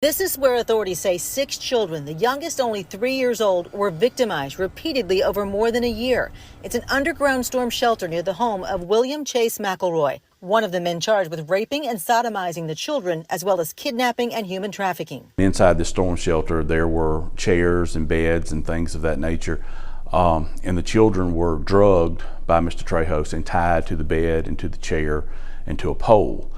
This is where authorities say 6 children, the youngest only 3 years old, were victimized repeatedly over more than a year. It's an underground storm shelter near the home of William Chase McElroy, one of the men charged with raping and sodomizing the children, as well as kidnapping and human trafficking. Inside the storm shelter, there were chairs and beds and things of that nature. And the children were drugged by Mr. Trejos and tied to the bed and to the chair and to a pole.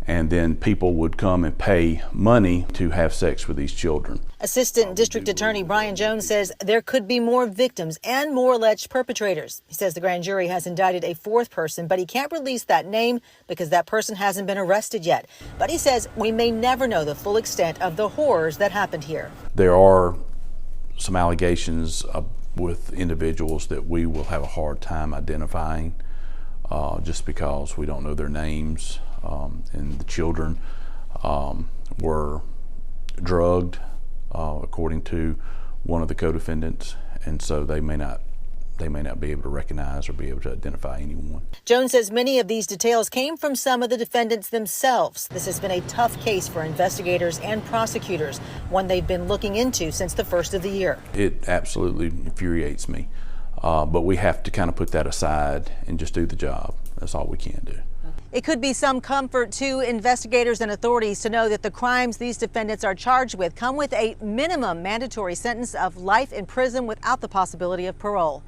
And then people would come and pay money to have sex with these children. Assistant District Attorney Brian Jones says there could be more victims and more alleged perpetrators. He says the grand jury has indicted a 4th person, but he can't release that name because that person hasn't been arrested yet. But he says we may never know the full extent of the horrors that happened here. There are some allegations with individuals that we will have a hard time identifying just because we don't know their names. And the children were drugged, according to one of the co-defendants, and so they may not be able to recognize or be able to identify anyone. Jones says many of these details came from some of the defendants themselves. This has been a tough case for investigators and prosecutors, one they've been looking into since the first of the year. It absolutely infuriates me, but we have to kind of put that aside and just do the job. That's all we can do. It could be some comfort to investigators and authorities to know that the crimes these defendants are charged with come with a minimum mandatory sentence of life in prison without the possibility of parole.